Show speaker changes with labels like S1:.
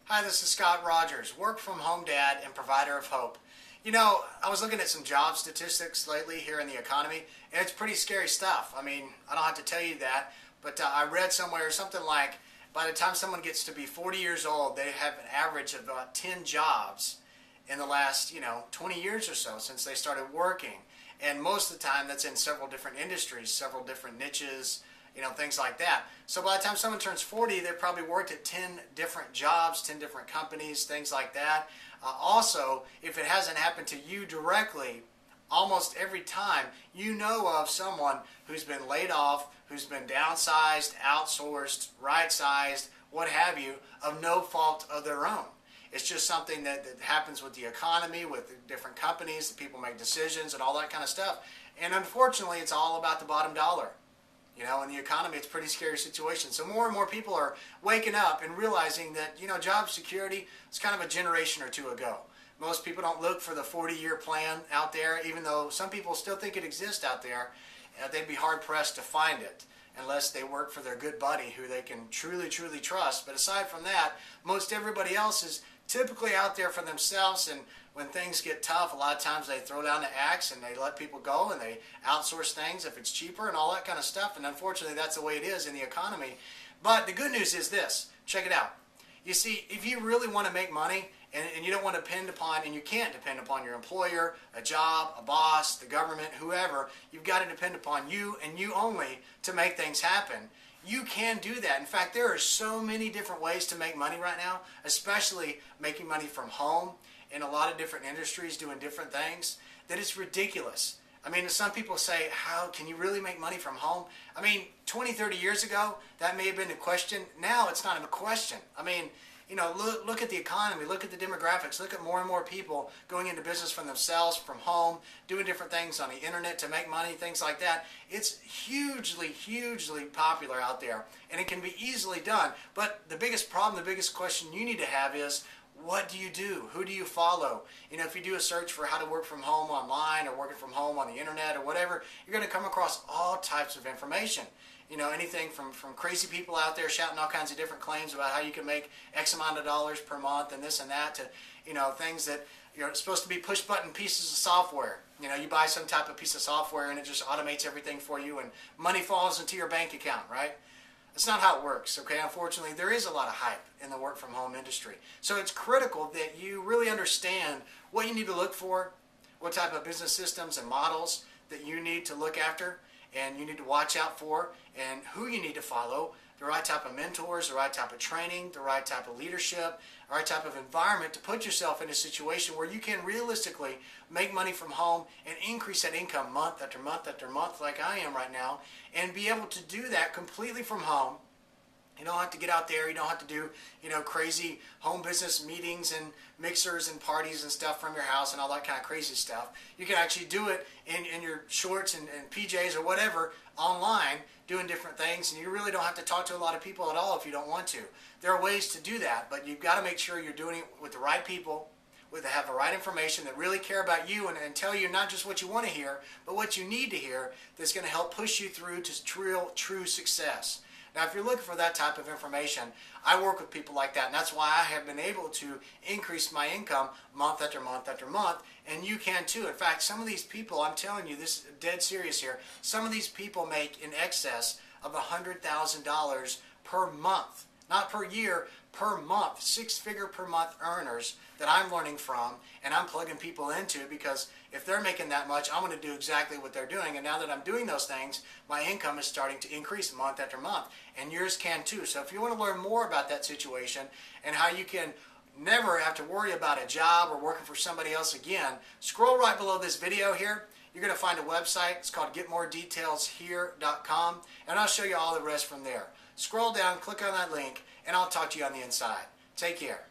S1: Hi, this is Scott Rogers, work from home dad and provider of hope. You know, I was looking at some job statistics lately here in the economy, and it's pretty scary stuff. I mean, I don't have to tell you that, but I read somewhere something like by the time someone gets to be 40 years old, they have an average of about 10 jobs in the last, 20 years or so since they started working. And most of the time that's in several different industries, several different niches, things like that. So by the time someone turns 40, they've probably worked at 10 different jobs, 10 different companies, things like that. Also, if it hasn't happened to you directly, almost every time you know of someone who's been laid off, who's been downsized, outsourced, right-sized, what have you, of no fault of their own. It's just something that happens with the economy, with the different companies, that people make decisions and all that kind of stuff. And unfortunately, it's all about the bottom dollar. In the economy, it's a pretty scary situation. So more and more people are waking up and realizing that, job security is kind of a generation or two ago. Most people don't look for the 40-year plan out there, even though some people still think it exists out there. They'd be hard-pressed to find it unless they work for their good buddy who they can truly, truly trust. But aside from that, most everybody else is typically out there for themselves, and when things get tough, a lot of times they throw down the axe and they let people go and they outsource things if it's cheaper and all that kind of stuff. And unfortunately, that's the way it is in the economy. But the good news is this. Check it out. You see, if you really want to make money and you don't want to depend upon, and you can't depend upon your employer, a job, a boss, the government, whoever, you've got to depend upon you and you only to make things happen. You can do that. In fact, there are so many different ways to make money right now, especially making money from home in a lot of different industries doing different things, that it's ridiculous. I mean, some people say, how can you really make money from home? I mean, 20, 30 years ago, that may have been a question. Now it's not even a question. I mean, look at the economy, look at the demographics, look at more and more people going into business for themselves, from home, doing different things on the internet to make money, things like that. It's hugely, hugely popular out there, and it can be easily done. But the biggest problem, the biggest question you need to have is, what do you do? Who do you follow? If you do a search for how to work from home online or working from home on the internet or whatever, you're going to come across all types of information. Anything from crazy people out there shouting all kinds of different claims about how you can make X amount of dollars per month and this and that, to things that you're supposed to be push button pieces of software. You buy some type of piece of software and it just automates everything for you and money falls into your bank account, right? That's not how it works, okay? Unfortunately, there is a lot of hype in the work from home industry. So it's critical that you really understand what you need to look for, what type of business systems and models that you need to look after and you need to watch out for, and who you need to follow, the right type of mentors, the right type of training, the right type of leadership, the right type of environment to put yourself in a situation where you can realistically make money from home and increase that income month after month after month like I am right now, and be able to do that completely from home. You don't have to get out there. You don't have to do, crazy home business meetings and mixers and parties and stuff from your house and all that kind of crazy stuff. You can actually do it in your shorts and PJs or whatever online, doing different things, and you really don't have to talk to a lot of people at all if you don't want to. There are ways to do that, but you've got to make sure you're doing it with the right people, have the right information that really care about you and tell you not just what you want to hear, but what you need to hear that's going to help push you through to true success. Now, if you're looking for that type of information, I work with people like that, and that's why I have been able to increase my income month after month after month, and you can too. In fact, some of these people, I'm telling you, this is dead serious here, some of these people make in excess of $100,000 per month. Not per year, per month. Six-figure per month earners that I'm learning from and I'm plugging people into, because if they're making that much, I'm going to do exactly what they're doing. And now that I'm doing those things, my income is starting to increase month after month. And yours can too. So if you want to learn more about that situation and how you can never have to worry about a job or working for somebody else again, scroll right below this video here. You're going to find a website. It's called getmoredetailshere.com, and I'll show you all the rest from there. Scroll down, click on that link, and I'll talk to you on the inside. Take care.